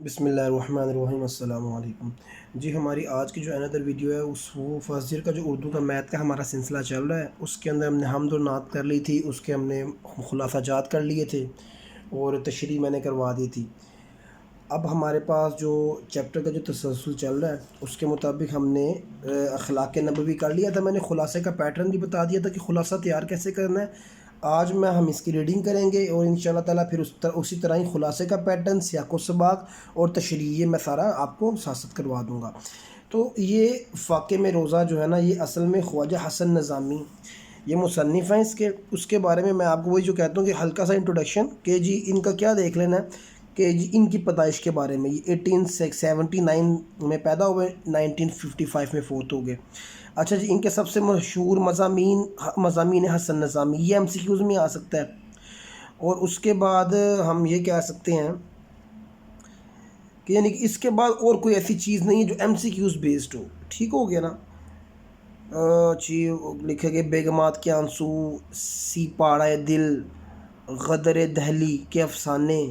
بسم اللہ الرحمن الرحیم السلام علیکم جی۔ ہماری آج کی جو اندر ویڈیو ہے وہ فرسٹ ایئر کا جو اردو کا میتھ کا ہمارا سلسلہ چل رہا ہے، اس کے اندر ہم نے حمد و نعت کر لی تھی، اس کے ہم نے خلاصہ جات کر لیے تھے اور تشریح میں نے کروا دی تھی۔ اب ہمارے پاس جو چیپٹر کا جو تسلسل چل رہا ہے اس کے مطابق ہم نے اخلاق نبوی کر لیا تھا۔ میں نے خلاصے کا پیٹرن بھی بتا دیا تھا کہ خلاصہ تیار کیسے کرنا ہے۔ آج ہم اس کی ریڈنگ کریں گے اور انشاءاللہ تعالیٰ پھر اسی طرح ہی خلاصے کا پیٹرن، سیاق و سباق اور تشریح میں سارا آپ کو ساتھ کروا دوں گا۔ تو یہ فاقے میں روزہ جو ہے نا، یہ اصل میں خواجہ حسن نظامی یہ مصنف ہیں۔ اس کے بارے میں آپ کو وہی جو کہتا ہوں کہ ہلکا سا انٹروڈکشن کہ جی ان کا کیا دیکھ لینا ہے کہ جی ان کی پیدائش کے بارے میں۔ یہ 1879 میں پیدا ہوئے، 1955 میں فوت ہو گئے۔ اچھا جی، ان کے سب سے مشہور مضامین حسن نظامی، یہ ایم سی کیوز میں آ سکتا ہے۔ اور اس کے بعد ہم یہ کہہ سکتے ہیں کہ یعنی کہ اس کے بعد اور کوئی ایسی چیز نہیں ہے جو ایم سی کیوز بیسڈ ہو۔ ٹھیک ہو گیا نا جی؟ لکھے گئے بیگمات کے آنسو، سی پاڑہ دل، غدر دہلی کے افسانے،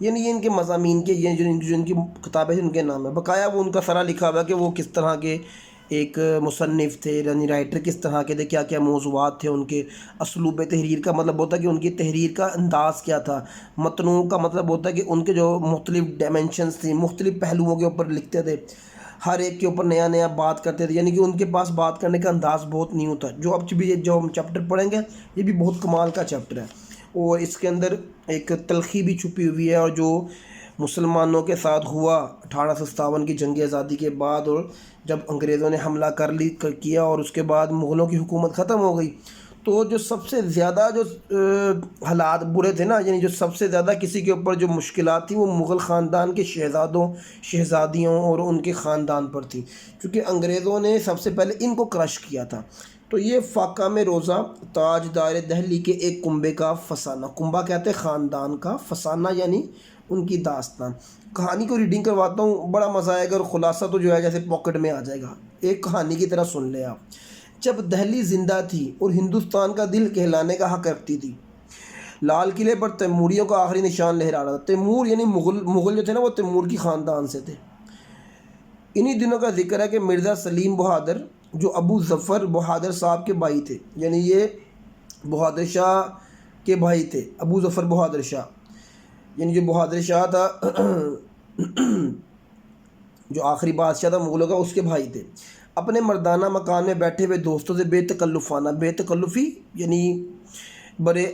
یعنی یہ ان کے مضامین کے، یہ جو ان کی کتابیں ان کے نام ہے۔ بقایا وہ ان کا سارا لکھا ہوا ہے کہ وہ کس طرح کے ایک مصنف تھے، یعنی رائٹر کس طرح کے تھے، کیا کیا موضوعات تھے ان کے۔ اسلوب تحریر کا مطلب ہوتا ہے کہ ان کی تحریر کا انداز کیا تھا۔ متنوع کا مطلب ہوتا ہے کہ ان کے جو مختلف ڈائمنشنز تھیں، مختلف پہلوؤں کے اوپر لکھتے تھے، ہر ایک کے اوپر نیا نیا بات کرتے تھے، یعنی کہ ان کے پاس بات کرنے کا انداز بہت نیو تھا۔ جو ہم چیپٹر پڑھیں گے یہ بھی بہت کمال کا چیپٹر ہے، اور اس کے اندر ایک تلخی بھی چھپی ہوئی ہے، اور جو مسلمانوں کے ساتھ ہوا 1857 کی جنگ آزادی کے بعد، اور جب انگریزوں نے حملہ کیا اور اس کے بعد مغلوں کی حکومت ختم ہو گئی، تو جو سب سے زیادہ جو حالات برے تھے نا، یعنی جو سب سے زیادہ کسی کے اوپر جو مشکلات تھیں وہ مغل خاندان کے شہزادیوں اور ان کے خاندان پر تھی، کیونکہ انگریزوں نے سب سے پہلے ان کو کرش کیا تھا۔ تو یہ فاقہ میں روزہ تاجدار دہلی کے ایک کنبے کا فسانہ، کنبہ کہتے ہیں خاندان کا، فسانہ یعنی ان کی داستان۔ کہانی کو ریڈنگ کرواتا ہوں، بڑا مزہ آئے گا، اور خلاصہ تو جو ہے جیسے پاکٹ میں آ جائے گا، ایک کہانی کی طرح سن لے آپ۔ جب دہلی زندہ تھی اور ہندوستان کا دل کہلانے کا حق رکھتی تھی، لال قلعے پر تیموریوں کا آخری نشان لہرا رہا تھا۔ تیمور یعنی مغل جو تھے نا، وہ تیمور کی خاندان سے تھے۔ انہی دنوں کا ذکر ہے کہ مرزا سلیم بہادر جو ابو ظفر بہادر صاحب کے بھائی تھے، یعنی یہ بہادر شاہ کے بھائی تھے، ابو ظفر بہادر شاہ، یعنی جو بہادر شاہ تھا جو آخری بادشاہ تھا مغلوں کا، اس کے بھائی تھے، اپنے مردانہ مکان میں بیٹھے ہوئے دوستوں سے بے تکلفی یعنی بڑے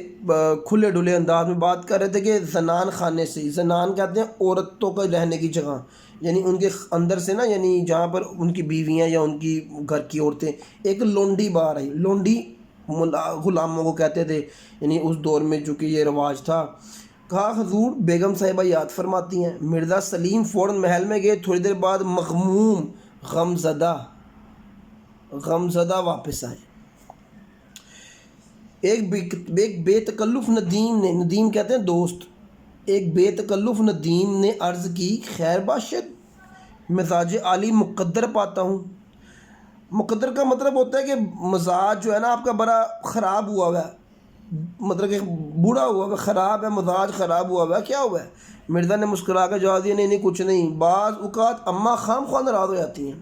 کھلے ڈھلے انداز میں بات کر رہے تھے کہ زنان خانے سے، زنان کہتے ہیں عورتوں کا رہنے کی جگہ، یعنی ان کے اندر سے نا، یعنی جہاں پر ان کی بیویاں یا ان کی گھر کی عورتیں، ایک لونڈی باہر آئی۔ لونڈی غلاموں کو کہتے تھے، یعنی اس دور میں جو کہ یہ رواج تھا۔ کہا حضور بیگم صاحبہ یاد فرماتی ہیں۔ مرزا سلیم فوراً محل میں گئے، تھوڑی دیر بعد مغموم غمزدہ واپس آئے۔ ایک بے تکلف ندیم کہتے ہیں دوست، ایک بے تکلف ندیم نے عرض کی، خیر باشد، مزاج عالی مقدر پاتا ہوں۔ مقدر کا مطلب ہوتا ہے کہ مزاج جو ہے نا آپ کا بڑا خراب ہوا ہوا ہے، مطلب کہ بوڑھا ہوا ہے، خراب ہے، مزاج خراب ہوا ہوا ہے، کیا ہوا ہے؟ مرزا نے مسکرا کر جواب دیا، نہیں کچھ نہیں، بعض اوقات اماں خام خواہ ناراض ہو جاتی ہیں۔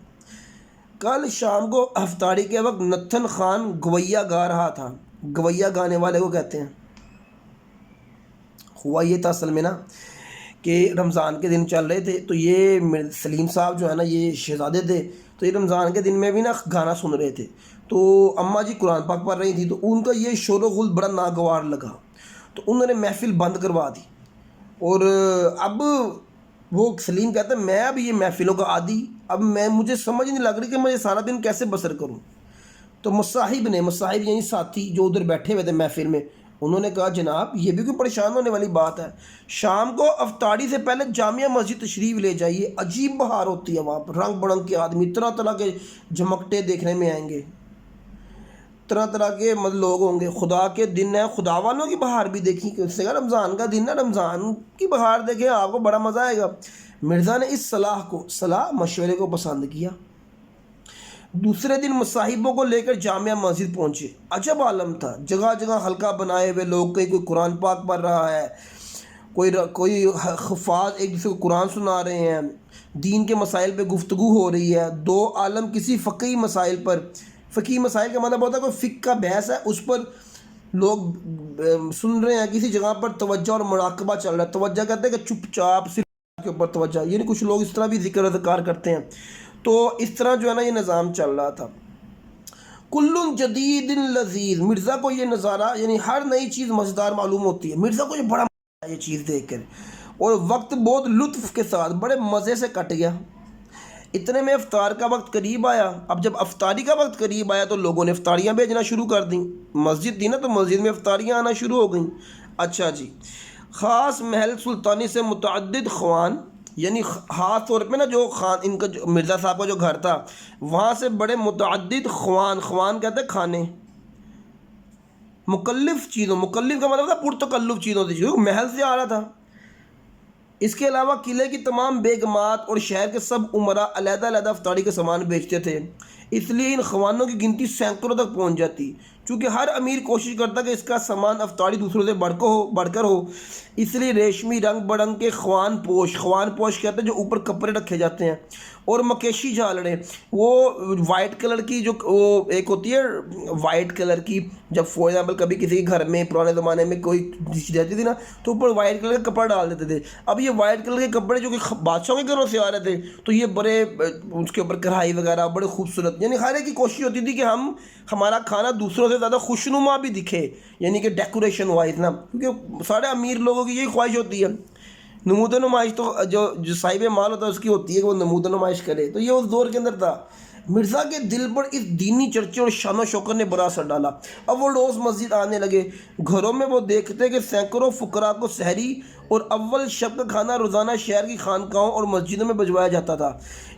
کل شام کو افطاری کے وقت نتھن خان گویا گا رہا تھا۔ گویا گانے والے کو کہتے ہیں۔ ہوا یہ تھا اصل میں نا کہ رمضان کے دن چل رہے تھے، تو یہ سلیم صاحب جو ہے نا، یہ شہزادے تھے، تو یہ رمضان کے دن میں بھی نا گانا سن رہے تھے، تو اماں جی قرآن پاک پڑھ رہی تھی، تو ان کا یہ شور و غل بڑا ناگوار لگا، تو انہوں نے محفل بند کروا دی۔ اور اب وہ سلیم کہتا ہے میں اب یہ محفلوں کا عادی، اب مجھے سمجھ نہیں لگ رہی کہ میں یہ سارا دن کیسے بسر کروں۔ تو مصاحب یعنی ساتھی جو ادھر بیٹھے ہوئے تھے محفل میں، انہوں نے کہا جناب یہ بھی کوئی پریشان ہونے والی بات ہے، شام کو افطاری سے پہلے جامعہ مسجد تشریف لے جائیے، عجیب بہار ہوتی ہے وہاں پر، رنگ برنگ کے آدمی، طرح طرح کے جھمکٹے دیکھنے میں آئیں گے، طرح طرح کے لوگ ہوں گے، خدا کے دن ہے، خدا والوں کی بہار بھی دیکھی، کہ اس سے کہا رمضان کا دن ہے، رمضان کی بہار دیکھیں، آپ کو بڑا مزہ آئے گا۔ مرزا نے اس صلاح مشورے کو پسند کیا۔ دوسرے دن مصاحبوں کو لے کر جامعہ مسجد پہنچے۔ عجب عالم تھا، جگہ جگہ حلقہ بنائے ہوئے لوگ، کہیں کوئی قرآن پاک پڑھ رہا ہے، کوئی حفاظ ایک دوسرے کو قرآن سنا رہے ہیں، دین کے مسائل پہ گفتگو ہو رہی ہے، دو عالم کسی فقہی مسائل پر، فقہی مسائل کا مطلب ہوتا ہے کوئی فقہ کا بحث ہے، اس پر لوگ سن رہے ہیں، کسی جگہ پر توجہ اور مراقبہ چل رہا ہے۔ توجہ کہتے ہیں کہ چپ چاپ صرف کے اوپر توجہ، یعنی کچھ لوگ اس طرح بھی ذکر اذکار کرتے ہیں۔ تو اس طرح جو ہے نا یہ نظام چل رہا تھا۔ کل جدید لذیذ، مرزا کو یہ نظارہ یعنی ہر نئی چیز مزیدار معلوم ہوتی ہے، مرزا کو یہ بڑا مزہ آیا یہ چیز دیکھ کر، اور وقت بہت لطف کے ساتھ بڑے مزے سے کٹ گیا۔ اتنے میں افطار کا وقت قریب آیا۔ اب جب افطاری کا وقت قریب آیا تو لوگوں نے افطاریاں بھیجنا شروع کر دیں، مسجد تھی نا تو مسجد میں افطاریاں آنا شروع ہو گئیں۔ اچھا جی، خاص محل سلطانی سے متعدد خوان، یعنی خاص طور پہ نا جو خان ان کا جو مرزا صاحب کا جو گھر تھا وہاں سے بڑے متعدد خوان، خوان کہتے ہیں کھانے، مکلف چیزوں، مکلف کا مطلب تھا پرتکلف چیزوں سے، جو محل سے آ رہا تھا۔ اس کے علاوہ قلعے کی تمام بیگمات اور شہر کے سب امراء علیحدہ علیحدہ افطاری کے سامان بیچتے تھے، اس لیے ان خوانوں کی گنتی سینکڑوں تک پہنچ جاتی، چونکہ ہر امیر کوشش کرتا کہ اس کا سامان افطاری دوسروں سے بڑھ کر ہو، اس لیے ریشمی رنگ برنگ کے خوان پوش کہتے ہیں جو اوپر کپڑے رکھے جاتے ہیں، اور مکیشی جھالڑیں، وہ وائٹ کلر کی جو وہ ایک ہوتی ہے وائٹ کلر کی، جب فار ایگزامپل کبھی کسی کے گھر میں پرانے زمانے میں کوئی ڈش رہتی تھی نا تو اوپر وائٹ کلر کا کپڑا ڈال دیتے تھے۔ اب یہ وائٹ کلر کے کپڑے جو کہ بادشاہوں کے گھروں سے آ رہے تھے تو یہ بڑے اس کے اوپر کڑھائی وغیرہ بڑے خوبصورت، یعنی ہر ایک کی کوشش ہوتی تھی کہ ہمارا کھانا دوسروں سے زیادہ خوشنما بھی دکھے، یعنی کہ ڈیکوریشن وائز نا، کیونکہ سارے امیر لوگوں کی یہی خواہش ہوتی ہے۔ نمود و نمائش تو جو صاحب مال ہوتا ہے اس کی ہوتی ہے کہ وہ نمود و نمائش کرے، تو یہ اس دور کے اندر تھا۔ مرزا کے دل پر اس دینی چرچے اور شان و شوکت نے بڑا اثر ڈالا۔ اب وہ روز مسجد آنے لگے، گھروں میں وہ دیکھتے کہ سینکڑوں فقراء کو سحری اور اول شب کا کھانا روزانہ شہر کی خانقاہوں اور مسجدوں میں بھجوایا جاتا تھا۔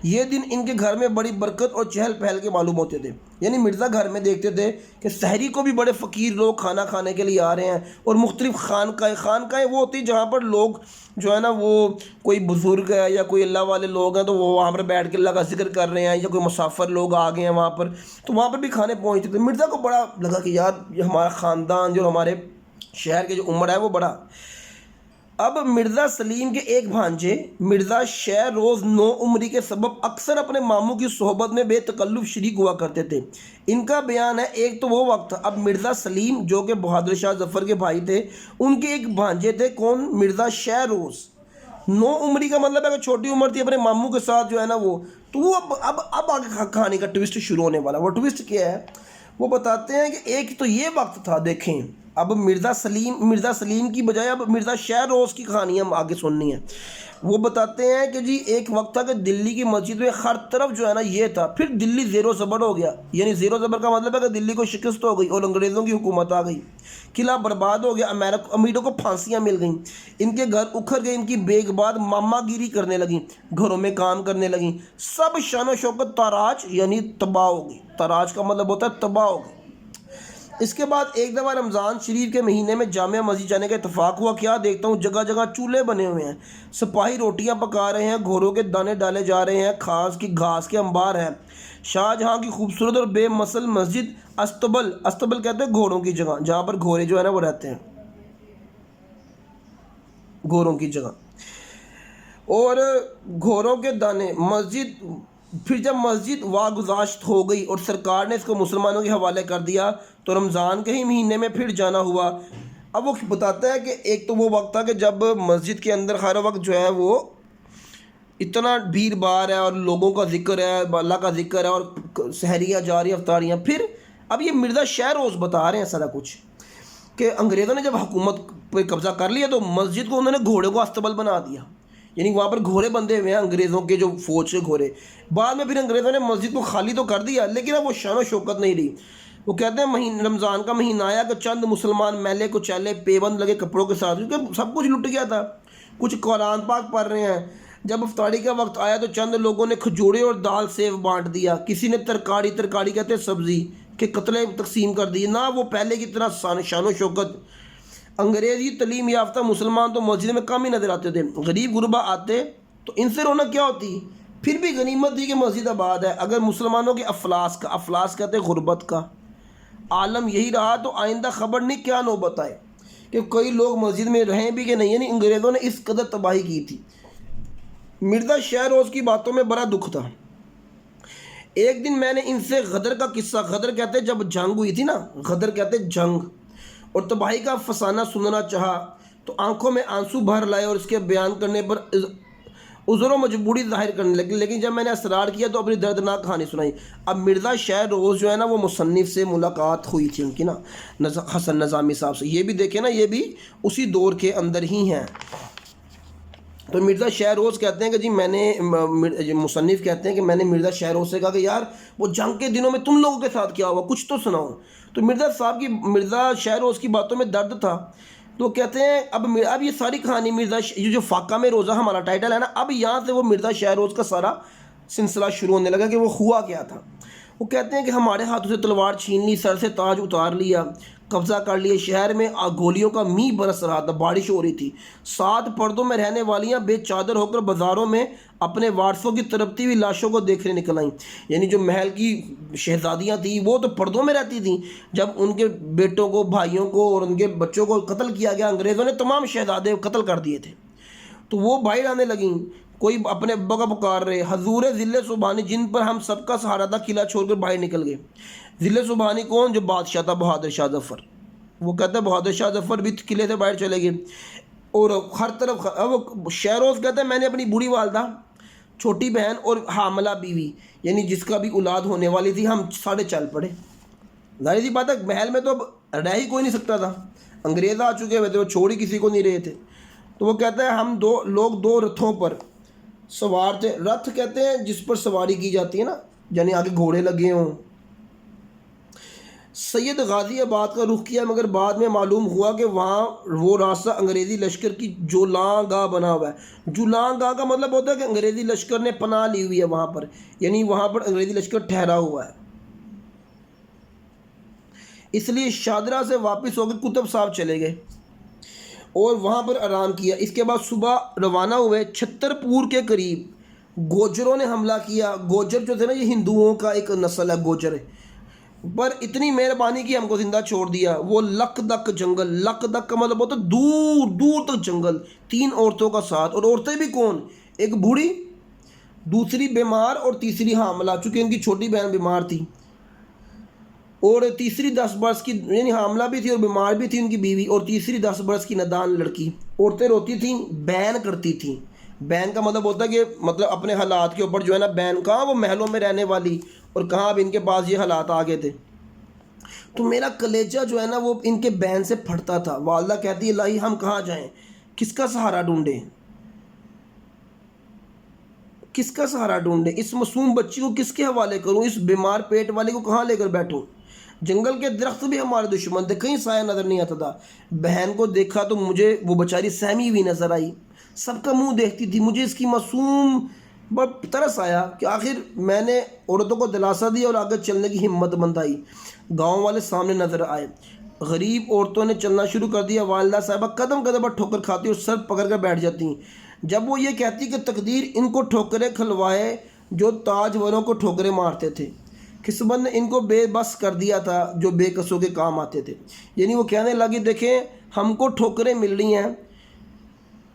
یہ دن ان کے گھر میں بڑی برکت اور چہل پہل کے معلوم ہوتے تھے، یعنی مرزا گھر میں دیکھتے تھے کہ سحری کو بھی بڑے فقیر لوگ کھانا کھانے کے لیے آ رہے ہیں، اور مختلف خانقاہیں وہ ہوتی جہاں پر لوگ جو ہے نا وہ کوئی بزرگ ہے یا کوئی اللہ والے لوگ ہیں تو وہ وہاں پر بیٹھ کے اللہ کا ذکر کر رہے ہیں، یا کوئی مسافر لوگ آ گئے ہیں وہاں پر، تو وہاں پر بھی کھانے پہنچتے تھے۔ مرزا کو بڑا لگا کہ یار یہ ہمارا خاندان جو ہمارے شہر کے جو عمر ہے وہ بڑا۔ اب مرزا سلیم کے ایک بھانجے مرزا شہ روز نو عمری کے سبب اکثر اپنے ماموں کی صحبت میں بے تکلف شریک ہوا کرتے تھے۔ ان کا بیان ہے ایک تو وہ وقت تھا، اب مرزا سلیم جو کہ بہادر شاہ ظفر کے بھائی تھے، ان کے ایک بھانجے تھے، کون؟ مرزا شہ روز۔ نو عمری کا مطلب ہے کہ چھوٹی عمر تھی، اپنے ماموں کے ساتھ جو ہے نا وہ، تو وہ اب آگے کہانی کا ٹوسٹ شروع ہونے والا۔ وہ ٹوسٹ کیا ہے وہ بتاتے ہیں کہ ایک تو یہ وقت تھا، دیکھیں اب مرزا سلیم کی بجائے اب مرزا شہ روز کی کہانیاں آگے سننی ہے۔ وہ بتاتے ہیں کہ جی ایک وقت تھا کہ دلی کی مسجد میں ہر طرف جو ہے نا یہ تھا، پھر دلی زیر و زبر ہو گیا، یعنی زیر و زبر کا مطلب ہے کہ دلی کو شکست ہو گئی اور انگریزوں کی حکومت آ گئی، قلعہ برباد ہو گیا، امیروں کو پھانسیاں مل گئیں، ان کے گھر اکھڑ گئے، ان کی بیگ بعد ماما گیری کرنے لگیں، گھروں میں کام کرنے لگیں، سب شان و شوکت تاراج یعنی تباہ ہو گئی۔ تاراج کا مطلب ہوتا ہے تباہ ہو گئی۔ اس کے بعد ایک دفعہ رمضان شریف کے مہینے میں جامع مسجد جانے کا اتفاق ہوا، کیا دیکھتا ہوں جگہ جگہ چولہے بنے ہوئے ہیں، سپاہی روٹیاں پکا رہے ہیں، گھوڑوں کے دانے ڈالے جا رہے ہیں، گھاس کے انبار ہیں۔ شاہ جہاں کی خوبصورت اور بے مثل مسجد استبل کہتے ہیں گھوڑوں کی جگہ، جہاں پر گھوڑے جو ہے نا وہ رہتے ہیں، گھوڑوں کی جگہ اور گھوڑوں کے دانے مسجد۔ پھر جب مسجد واگزاشت ہو گئی اور سرکار نے اس کو مسلمانوں کے حوالے کر دیا تو رمضان کے ہی مہینے میں پھر جانا ہوا۔ اب وہ بتاتا ہے کہ ایک تو وہ وقت تھا کہ جب مسجد کے اندر ہر وقت جو ہے وہ اتنا بھیڑ بھاڑ ہے اور لوگوں کا ذکر ہے، اللہ کا ذکر ہے، اور سحریاں جاری افطاریاں۔ پھر اب یہ مرزا شہ روز بتا رہے ہیں سارا کچھ کہ انگریزوں نے جب حکومت پہ قبضہ کر لیا تو مسجد کو انہوں نے گھوڑے کو استبل بنا دیا، یعنی وہاں پر گھوڑے بندھے ہوئے ہیں انگریزوں کے جو فوج کے گھوڑے۔ بعد میں پھر انگریزوں نے مسجد کو خالی تو کر دیا لیکن اب وہ شان و شوکت نہیں رہی۔ وہ کہتے ہیں رمضان کا مہینہ آیا کہ چند مسلمان میلے کو چالے پیبند لگے کپڑوں کے ساتھ، کیونکہ سب کچھ لٹ گیا تھا، کچھ قرآن پاک پڑھ رہے ہیں۔ جب افطاری کا وقت آیا تو چند لوگوں نے کھجورے اور دال سیو بانٹ دیا، کسی نے ترکاری کہتے ہیں سبزی کے قطلے تقسیم کر دی، نہ وہ پہلے کی طرح شان و شوکت۔ انگریزی تعلیم یافتہ مسلمان تو مسجد میں کم ہی نظر آتے تھے، غریب غربا آتے تو ان سے رونق کیا ہوتی؟ پھر بھی غنیمت تھی کہ مسجد آباد ہے۔ اگر مسلمانوں کے افلاس کہتے ہیں غربت کا عالم یہی رہا تو آئندہ خبر نہیں کیا نوبت آئے، کہ کہ کئی لوگ مسجد میں رہیں بھی کہ نہیں، یعنی انگریزوں نے اس قدر تباہی کی تھی۔ مرزا شاہ روز کی باتوں میں بڑا دکھ تھا۔ ایک دن میں نے ان سے غدر کا قصہ، غدر کہتے جب جنگ ہوئی تھی نا، غدر کہتے جنگ اور تباہی کا فسانہ سننا چاہا تو آنکھوں میں آنسو بھر لائے اور اس کے بیان کرنے پر عذر و مجبوری ظاہر کرنے لگی، لیکن جب میں نے اصرار کیا تو اپنی دردناک کہانی سنائی۔ اب مرزا شاہ روز جو ہے نا وہ مصنف سے ملاقات ہوئی تھی ان کی نا، حسن نظامی صاحب سے، یہ بھی دیکھیں نا، یہ بھی اسی دور کے اندر ہی ہیں۔ تو مرزا شاہ روز کہتے ہیں کہ جی میں نے، مصنف کہتے ہیں کہ میں نے مرزا شاہ روز سے کہا کہ یار وہ جنگ کے دنوں میں تم لوگوں کے ساتھ کیا ہوا، کچھ تو سناؤ۔ تو مرزا شاہ روز کی باتوں میں درد تھا، تو کہتے ہیں اب یہ ساری کہانی یہ جو فاقہ میں روزہ ہمارا ٹائٹل ہے نا، اب یہاں سے وہ مرزا شاہ روز کا سارا سلسلہ شروع ہونے لگا کہ وہ ہوا کیا تھا۔ وہ کہتے ہیں کہ ہمارے ہاتھوں سے تلوار چھین لی، سر سے تاج اتار لیا، قبضہ کر لیے، شہر میں گولیوں کا میںہ برس رہا تھا، بارش ہو رہی تھی، 7 پردوں میں رہنے والیاں بے چادر ہو کر بازاروں میں اپنے وارثوں کی تڑپتی ہوئی لاشوں کو دیکھنے نکل آئیں۔ یعنی جو محل کی شہزادیاں تھیں وہ تو پردوں میں رہتی تھیں، جب ان کے بیٹوں کو، بھائیوں کو اور ان کے بچوں کو قتل کیا گیا، انگریزوں نے تمام شہزادے قتل کر دیے تھے، تو وہ باہر آنے لگیں، کوئی اپنے ابا کا پکار رہے، حضور ذل سبحانی جن پر ہم سب کا سہارا تھا، قلعہ چھوڑ کر باہر نکل گئے۔ ذل سبحانی کون؟ جو بادشاہ تھا بہادر شاہ ظفر، وہ کہتا ہے بہادر شاہ ظفر بھی قلعے سے باہر چلے گئے، اور ہر طرف وہ شاہ روز کہتا ہے میں نے اپنی بوڑھی والدہ، چھوٹی بہن اور حاملہ بیوی، یعنی جس کا بھی اولاد ہونے والی تھی، ہم سارے چل پڑے۔ ظاہر سی بات ہے محل میں تو اب رہ ہی کوئی نہیں سکتا تھا، انگریز آ چکے ہوئے تھے، وہ چھوڑ ہی کسی کو نہیں رہے تھے۔ تو وہ کہتا ہے ہم لوگ 2 رتھوں پر سوار تھے۔ رتھ کہتے ہیں جس پر سواری کی جاتی ہے نا، یعنی آگے گھوڑے لگے ہوں۔ سید غازی آباد کا رخ کیا، مگر بعد میں معلوم ہوا کہ وہاں وہ راستہ انگریزی لشکر کی جولاں گاہ بنا ہوا ہے۔ جولاں گاہ کا مطلب ہوتا ہے کہ انگریزی لشکر نے پناہ لی ہوئی ہے وہاں پر، یعنی وہاں پر انگریزی لشکر ٹھہرا ہوا ہے۔ اس لیے شادرہ سے واپس ہو کے قطب صاحب چلے گئے اور وہاں پر آرام کیا۔ اس کے بعد صبح روانہ ہوئے، چھترپور کے قریب گوجروں نے حملہ کیا۔ گوجر جو تھے نا، یہ ہندوؤں کا ایک نسل ہے، گوجر ہے، پر اتنی مہربانی کی ہم کو زندہ چھوڑ دیا۔ وہ لک دک جنگل، لک دک کا مطلب ہوتا ہے دور دور تک جنگل، 3 عورتوں کا ساتھ، اور عورتیں بھی کون؟ ایک بوڑھی، دوسری بیمار اور تیسری حاملہ، چونکہ ان کی چھوٹی بہن بیمار تھی، اور تیسری 10 برس کی، یعنی حاملہ بھی تھی اور بیمار بھی تھی ان کی بیوی، اور تیسری 10 برس کی نادان لڑکی۔ عورتیں روتی تھیں، بین کرتی تھیں۔ بین کا مطلب ہوتا ہے کہ مطلب اپنے حالات کے اوپر جو ہے نا بین، کہاں وہ محلوں میں رہنے والی اور کہاں اب ان کے پاس یہ حالات آ گئے تھے۔ تو میرا کلیجہ جو ہے نا وہ ان کے بین سے پھٹتا تھا۔ والدہ کہتی ہے الہی ہم کہاں جائیں، کس کا سہارا ڈھونڈیں، کس کا سہارا ڈھونڈیں، اس معصوم بچی کو کس کے حوالے کروں، اس بیمار پیٹ والے کو کہاں لے کر بیٹھوں۔ جنگل کے درخت بھی ہمارے دشمن تھے، کہیں سایہ نظر نہیں آتا تھا۔ بہن کو دیکھا تو مجھے وہ بیچاری سہمی ہوئی نظر آئی، سب کا منہ دیکھتی تھی، مجھے اس کی معصوم بہت ترس آیا کہ آخر میں نے عورتوں کو دلاسا دیا اور آگے چلنے کی ہمت بندھائی۔ گاؤں والے سامنے نظر آئے، غریب عورتوں نے چلنا شروع کر دیا۔ والدہ صاحبہ قدم قدم پر ٹھوکر کھاتی اور سر پکڑ کر بیٹھ جاتی ہیں۔ جب وہ یہ کہتی کہ تقدیر ان کو ٹھوکریں کھلوائے جو تاجوروں کو ٹھوکریں مارتے تھے، قسمت نے ان کو بے بس کر دیا تھا جو بے کسوں کے کام آتے تھے۔ یعنی وہ کہنے لگی دیکھیں ہم کو ٹھوکریں مل رہی ہیں،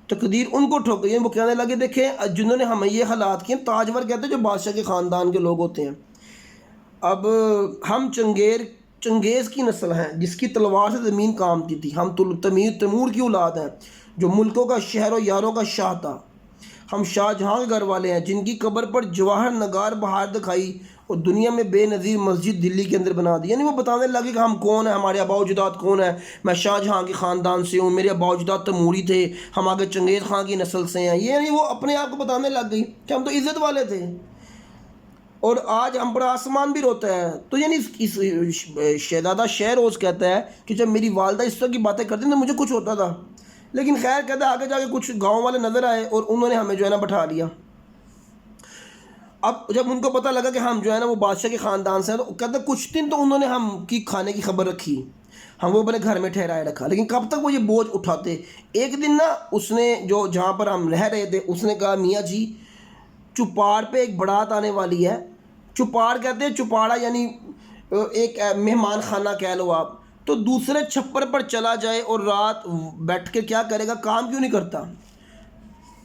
تقدیر ان کو ٹھوکریں، وہ کہنے لگے دیکھیں جنہوں نے ہمیں یہ حالات کیے، تاجور کہتے ہیں جو بادشاہ کے خاندان کے لوگ ہوتے ہیں۔ اب ہم چنگیز کی نسل ہیں جس کی تلوار سے زمین کامتی تھی، ہم تیمور کی اولاد ہیں جو ملکوں کا شہر و یاروں کا شاہ تھا، ہم شاہ جہاں کے گھر والے ہیں جن کی قبر پر جواہر نگار بہار دکھائی اور دنیا میں بے نظیر مسجد دلی کے اندر بنا دی۔ یعنی وہ بتانے لگے کہ ہم کون ہیں، ہمارے آباء و اجداد کون ہیں، میں شاہ جہاں کے خاندان سے ہوں، میرے آباء و اجداد تیموری تھے، ہم آگے چنگیز خان کی نسل سے ہیں۔ یعنی وہ اپنے آپ کو بتانے لگ گئی کہ ہم تو عزت والے تھے اور آج ہم پر آسمان بھی روتا ہے۔ تو یعنی اس شہزادہ شاہ روز کہتا ہے کہ جب میری والدہ اس طرح کی باتیں کرتی تھیں تو مجھے کچھ ہوتا تھا، لیکن خیر کہتا ہے آگے جا کے کچھ گاؤں والے نظر آئے اور انہوں نے ہمیں جو ہے نا بٹھا لیا۔ اب جب ان کو پتہ لگا کہ ہم جو ہے نا وہ بادشاہ کے خاندان سے ہیں، تو کہتے ہیں کچھ دن تو انہوں نے ہم کی کھانے کی خبر رکھی، ہم وہ اپنے گھر میں ٹھہرائے رکھا، لیکن کب تک وہ یہ بوجھ اٹھاتے۔ ایک دن نا اس نے جو جہاں پر ہم رہ رہے تھے اس نے کہا میاں جی چپاڑ پہ ایک بڑات آنے والی ہے۔ چپاڑ کہتے ہیں چپاڑا یعنی ایک مہمان خانہ کہہ لو آپ۔ تو تو دوسرے چھپر پر چلا جائے اور رات بیٹھ کے کیا کرے گا, کام کیوں نہیں کرتا.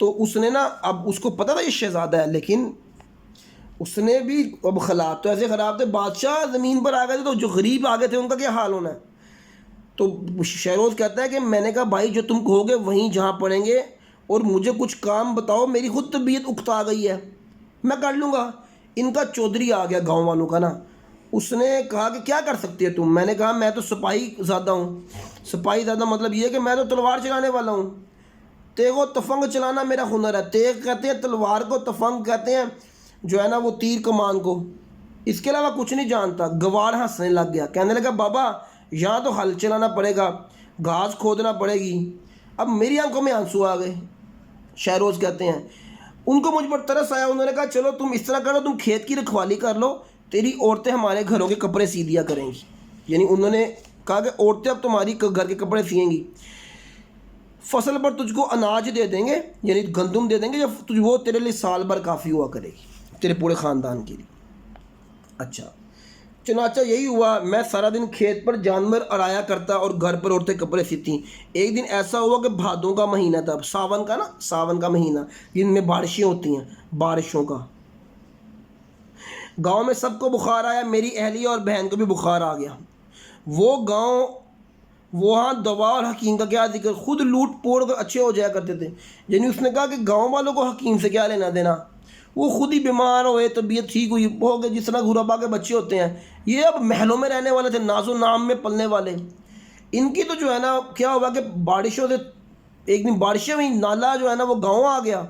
تو اس نے نا, اب اس کو پتہ تھا یہ شہزادہ ہے, لیکن اس نے بھی, اب حالات تو ایسے خراب تھے, بادشاہ زمین پر آ گئے تھے تو جو غریب آ گئے تھے ان کا کیا حال ہونا ہے. تو شہروز کہتا ہے کہ میں نے کہا بھائی جو تم کہو گے وہیں جہاں پڑیں گے, اور مجھے کچھ کام بتاؤ, میری خود طبیعت اکتا گئی ہے, میں کر لوں گا. ان کا چودھری آ گیا گاؤں والوں کا نا, اس نے کہا کہ کیا کر سکتی ہے تم. میں نے کہا میں تو سپاہی زیادہ ہوں. سپاہی زیادہ مطلب یہ ہے کہ میں تو تلوار چلانے والا ہوں. تیغ و تفنگ چلانا میرا ہنر ہے. تیغ کہتے ہیں تلوار کو, تفنگ کہتے ہیں جو ہے نا وہ تیر کمان کو. اس کے علاوہ کچھ نہیں جانتا. گوار ہنسنے لگ گیا, کہنے لگا بابا یہاں تو ہل چلانا پڑے گا, گھاس کھودنا پڑے گی. اب میری آنکھوں میں آنسو آ گئے. شہروز کہتے ہیں ان کو مجھ پر ترس آیا. انہوں نے کہا چلو تم اس طرح کرو, تم کھیت کی رکھوالی کر لو, تیری عورتیں ہمارے گھروں کے کپڑے سی دیا کریں گی. یعنی انہوں نے کہا کہ عورتیں اب تمہاری گھر کے کپڑے سیئیں گی. فصل پر تجھ کو اناج دے دیں گے, یعنی گندم دے دیں گے, جو وہ تیرے لیے سال بھر کافی ہوا کرے گی, تیرے پورے خاندان کے لیے. اچھا, چنانچہ یہی ہوا. میں سارا دن کھیت پر جانور اڑایا کرتا اور گھر پر عورتیں کپڑے سیتی. ایک دن ایسا ہوا کہ بھادوں کا مہینہ تھا, ساون کا نا, ساون کا مہینہ جن میں بارشیں ہوتی ہیں, بارشوں کا. گاؤں میں سب کو بخار آیا, میری اہلیہ اور بہن کو بھی بخار آ گیا. وہ گاؤں وہاں دوا اور حکیم کا کیا ذکر, خود لوٹ پوڑ کر اچھے ہو جایا کرتے تھے. یعنی اس نے کہا کہ گاؤں والوں کو حکیم سے کیا لینا دینا, وہ خود ہی بیمار ہوئے, طبیعت ٹھیک ہوئی, ہو گئے جس طرح غربا کے بچے ہوتے ہیں. یہ اب محلوں میں رہنے والے تھے, ناز و نام میں پلنے والے. ان کی تو جو ہے نا کیا ہوا کہ بارشوں سے, ایک دن بارشیں ہوئی, نالا جو ہے نا وہ گاؤں آ گیا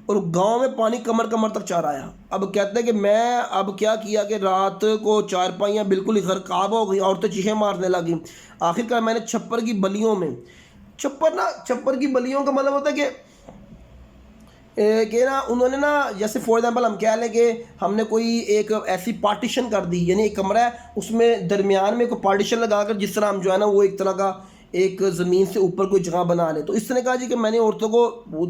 اور گاؤں میں پانی کمر کمر تک چار آیا. اب کہتے ہیں کہ میں اب کیا کیا کہ رات کو چارپائیاں بالکل ہی غرقاب ہو گئی, عورتیں چیخیں مارنے لگیں. آخر کار میں نے چھپر کی بلیوں میں, چھپر کی بلیوں کا مطلب ہوتا ہے کہ نا انہوں نے نا, جیسے فار ایگزامپل ہم کہہ لیں کہ ہم نے کوئی ایک ایسی پارٹیشن کر دی, یعنی ایک کمرہ ہے اس میں درمیان میں کوئی پارٹیشن لگا کر, جس طرح ہم جو ہے نا وہ ایک طرح کا ایک زمین سے اوپر کوئی جگہ بنا لے. تو اس نے کہا جی کہ میں نے عورتوں کو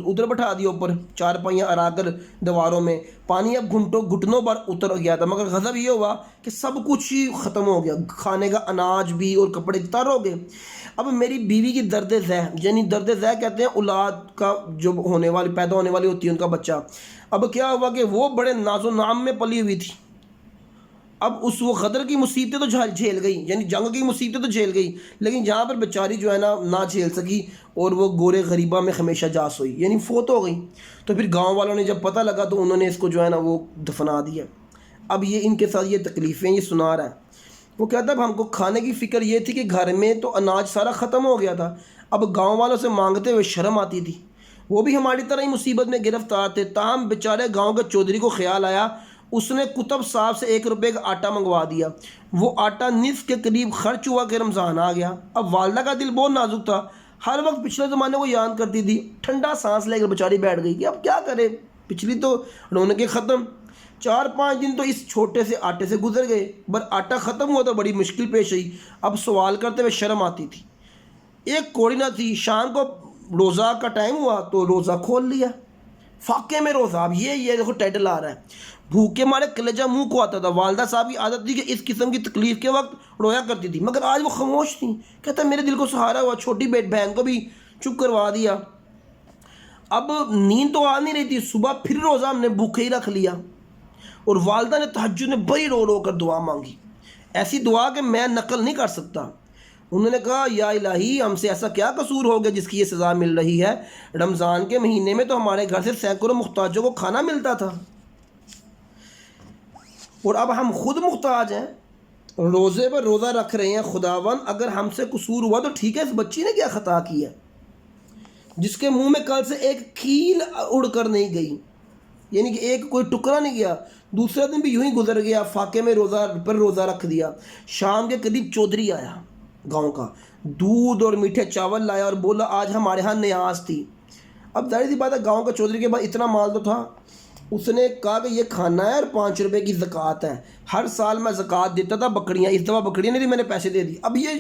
ادھر بٹھا دیا اوپر, چارپائیاں اڑا کر دیواروں میں. پانی اب گھٹنوں پر اتر گیا تھا, مگر غضب یہ ہوا کہ سب کچھ ہی ختم ہو گیا, کھانے کا اناج بھی اور کپڑے تر ہو گئے. اب میری بیوی کی درد ذہ, یعنی درد ذہ کہتے ہیں اولاد کا جو ہونے والی, پیدا ہونے والی ہوتی ہے ان کا بچہ. اب کیا ہوا کہ وہ بڑے ناز و نام میں پلی ہوئی تھی. اب اس وہ غدر کی مصیبتیں تو جھیل گئی, یعنی جنگ کی مصیبتیں تو جھیل گئی, لیکن جہاں پر بیچاری جو ہے نا نہ جھیل سکی اور وہ گورے غریبہ میں ہمیشہ جاس ہوئی, یعنی فوت ہو گئی. تو پھر گاؤں والوں نے جب پتہ لگا تو انہوں نے اس کو جو ہے نا وہ دفنا دیا. اب یہ ان کے ساتھ یہ تکلیفیں یہ سنا رہا ہے. وہ کہتا ہے ہم کو کھانے کی فکر یہ تھی کہ گھر میں تو اناج سارا ختم ہو گیا تھا, اب گاؤں والوں سے مانگتے ہوئے شرم آتی تھی. وہ بھی ہماری طرح ہی مصیبت میں گرفتار تھے. تاہم بیچارے گاؤں کے چودھری کو خیال آیا, اس نے کتب صاحب سے 1 روپے کا آٹا منگوا دیا. وہ آٹا نصف کے قریب خرچ ہوا کہ رمضان آ گیا. اب والدہ کا دل بہت نازک تھا, ہر وقت پچھلے زمانے کو یاد کرتی تھی. ٹھنڈا سانس لے کر بیچاری بیٹھ گئی کہ اب کیا کرے, پچھلی تو رونقیں ختم. 4-5 دن تو اس چھوٹے سے آٹے سے گزر گئے, پر آٹا ختم ہوا تو بڑی مشکل پیش آئی. اب سوال کرتے ہوئے شرم آتی تھی. ایک کوڑی نہ تھی. شام کو روزہ کا ٹائم ہوا تو روزہ کھول لیا, فاقے میں روزہ. اب یہ دیکھو ٹائٹل آ رہا ہے, بھوکے مارے کلیجہ منہ کو آتا تھا. والدہ صاحب کی عادت تھی کہ اس قسم کی تکلیف کے وقت رویا کرتی تھی, مگر آج وہ خاموش تھی. کہتا ہے میرے دل کو سہارا ہوا, چھوٹی بہن کو بھی چپ کروا دیا. اب نیند تو آ نہیں رہی تھی. صبح پھر روزہ ہم نے بھوکے ہی رکھ لیا, اور والدہ نے تہجد میں بڑی رو رو کر دعا مانگی, ایسی دعا کہ میں نقل نہیں کر سکتا. انہوں نے کہا یا الہی ہم سے ایسا کیا قصور ہو گیا جس کی یہ سزا مل رہی ہے. رمضان کے مہینے میں تو ہمارے گھر سے سینکڑوں محتاجوں کو کھانا ملتا تھا, اور اب ہم خود محتاج ہیں, روزے پر روزہ رکھ رہے ہیں. خداون اگر ہم سے قصور ہوا تو ٹھیک ہے, اس بچی نے کیا خطا کی ہے جس کے منہ میں کل سے ایک کھیل اڑ کر نہیں گئی, یعنی کہ ایک کوئی ٹکڑا نہیں گیا. دوسرا دن بھی یوں ہی گزر گیا, فاقے میں روزہ رکھ دیا. شام کے قریب چودھری آیا گاؤں کا, دودھ اور میٹھے چاول لایا اور بولا آج ہمارے ہاں نیاز تھی. اب ظاہر سی بات ہے گاؤں کا چودھری کے پاس اتنا مال تو تھا. اس نے کہا کہ یہ کھانا ہے اور 5 روپے کی زکوٰۃ ہے, ہر سال میں زکوٰۃ دیتا تھا. بکریاں, اس دفعہ بکریاں نہیں تھی, میں نے پیسے دے دی. اب یہ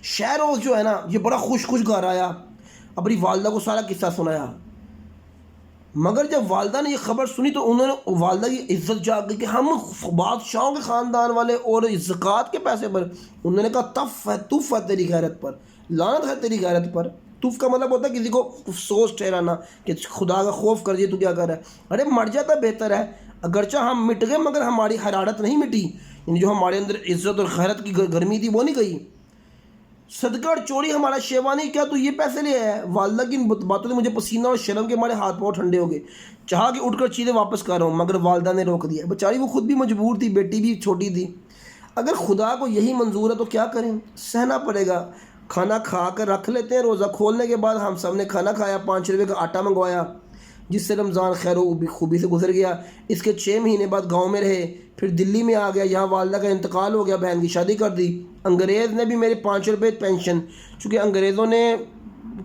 شہروز جو ہے نا یہ بڑا خوش گھر آیا, اپنی والدہ کو سارا قصہ سنایا. مگر جب والدہ نے یہ خبر سنی تو انہوں نے والدہ کی عزت جاگ گئی کہ ہم بادشاہوں کے خاندان والے اور زکوٰۃ کے پیسے پر. انہوں نے کہا تف ہے، تف ہے تیری غیرت پر، لعنت ہے تیری غیرت پر. تف کا مطلب ہوتا ہے کسی کو افسوس ٹھہرانا کہ خدا کا خوف کر دیے تو کیا کر رہا ہے. ارے مر جاتا بہتر ہے، اگرچہ ہم مٹ گئے مگر ہماری حرارت نہیں مٹی، یعنی جو ہمارے اندر عزت اور غیرت کی گرمی تھی وہ نہیں گئی. صدقہ اور چوری ہمارا شیوانی، کیا تو یہ پیسے لے آیا ہے؟ والدہ کی ان باتوں سے مجھے پسینہ اور شرم کے ہمارے ہاتھ پاؤں ٹھنڈے ہو گئے. چاہا کہ اٹھ کر چیزیں واپس کر رہا ہوں مگر والدہ نے روک دیا. بیچاری وہ خود بھی مجبور تھی، بیٹی بھی چھوٹی تھی. اگر خدا کو یہی منظور ہے تو کیا کریں، سہنا پڑے گا. کھانا کھا کر رکھ لیتے ہیں، روزہ کھولنے کے بعد ہم سب نے کھانا کھایا، 5 روپے کا آٹا منگوایا جس سے رمضان خیر و خوبی سے گزر گیا. اس کے 6 مہینے بعد گاؤں میں رہے، پھر دلی میں آ گیا، یہاں والدہ کا انتقال ہو گیا، بہن کی شادی کر دی. انگریز نے بھی میرے 5 روپے پینشن، چونکہ انگریزوں نے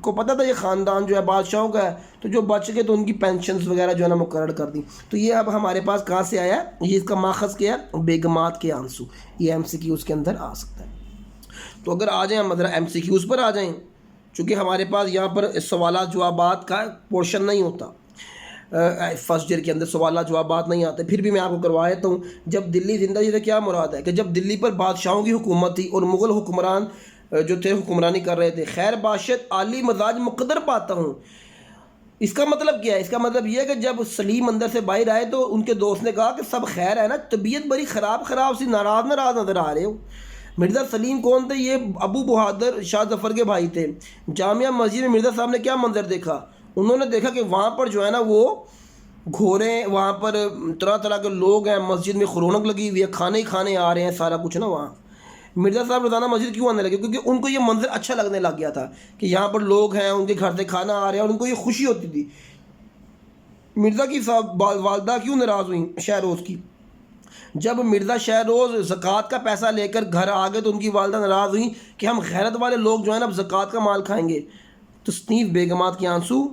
کو پتہ تھا یہ خاندان جو ہے بادشاہوں کا ہے، تو جو بچ گئے تو ان کی پینشنز وغیرہ جو ہے نا مقرر کر دی. تو یہ اب ہمارے پاس کہاں سے آیا ہے، یہ اس کا ماخذ کیا ہے، بیگمات کے آنسو. یہ MCQs کے اندر آ سکتا ہے. تو اگر آ جائیں ہم ذرا MCQs پر آ جائیں، چونکہ ہمارے پاس یہاں پر سوالات جوابات کا پورشن نہیں ہوتا، فرسٹ ایئر کے اندر سوالات جوابات نہیں آتے، پھر بھی میں آپ کو کروا دیتا ہوں. جب دلی زندہ سے کیا مراد ہے کہ جب دلی پر بادشاہوں کی حکومت تھی اور مغل حکمران جو تھے حکمرانی کر رہے تھے. خیر باشد عالی مزاج مقدر پاتا ہوں. اس کا مطلب کیا ہے؟ اس کا مطلب یہ ہے کہ جب سلیم اندر سے باہر آئے تو ان کے دوست نے کہا کہ سب خیر ہے نا، طبیعت بڑی خراب سی ناراض نظر آ رہے ہو. مرزا سلیم کون تھے؟ یہ ابو بہادر شاہ ظفر کے بھائی تھے. جامعہ مسجد میں مرزا صاحب نے کیا منظر دیکھا؟ انہوں نے دیکھا کہ وہاں پر جو ہے نا وہ گھوڑے، وہاں پر طرح طرح کے لوگ ہیں، مسجد میں رونق لگی ہوئی ہے، کھانے ہی کھانے آ رہے ہیں، سارا کچھ نا وہاں. مرزا صاحب روزانہ مسجد کیوں آنے لگے؟ کیونکہ ان کو یہ منظر اچھا لگنے لگ گیا تھا کہ یہاں پر لوگ ہیں، ان کے گھر سے کھانا آ رہا ہے اور ان کو یہ خوشی ہوتی تھی. مرزا کی صاحب والدہ کیوں ناراض ہوئیں شہروز کی؟ جب مرزا شہروز زکوٰۃ کا پیسہ لے کر گھر آ گئے تو ان کی والدہ ناراض ہوئیں کہ ہم غیرت والے لوگ جو ہیں نا اب زکوٰۃ کا مال کھائیں گے. تصنیف بیگمات کے آنسو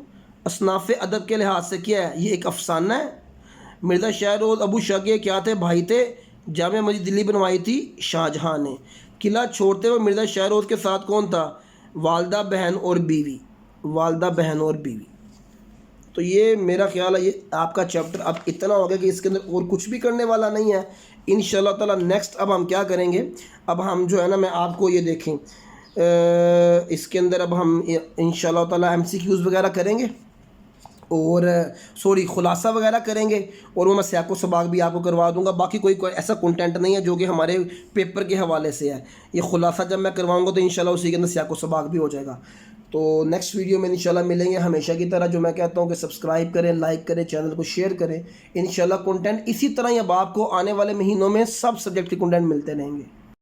اصناف ادب کے لحاظ سے کیا ہے؟ یہ ایک افسانہ ہے. مرزا شہروز ابو شگے کیا تھے؟ بھائی تھے. جامع مسجد دلی بنوائی تھی شاہ جہاں نے. قلعہ چھوڑتے ہوئے مرزا شہروز کے ساتھ کون تھا؟ والدہ، بہن اور بیوی. والدہ، بہن اور بیوی. تو یہ میرا خیال ہے یہ آپ کا چیپٹر اب اتنا ہو گیا کہ اس کے اندر اور کچھ بھی کرنے والا نہیں ہے. انشاءاللہ تعالیٰ نیکسٹ اب ہم کیا کریں گے، اب ہم جو ہے نا میں آپ کو یہ دیکھیں اس کے اندر اب ہم انشاءاللہ تعالیٰ MCQs وغیرہ کریں گے اور خلاصہ وغیرہ کریں گے، اور وہ میں سیاق و سباق بھی آپ کو کروا دوں گا. باقی کوئی ایسا کنٹینٹ نہیں ہے جو کہ ہمارے پیپر کے حوالے سے ہے. یہ خلاصہ جب میں کرواؤں گا تو انشاءاللہ اسی کے اندر سیاق و سباق بھی ہو جائے گا. تو نیکسٹ ویڈیو میں انشاءاللہ ملیں گے. ہمیشہ کی طرح جو میں کہتا ہوں کہ سبسکرائب کریں، لائک کریں، چینل کو شیئر کریں. انشاءاللہ کنٹینٹ اسی طرح ہی اب آپ کو آنے والے مہینوں میں سب سبجیکٹ کے کنٹینٹ ملتے رہیں گے.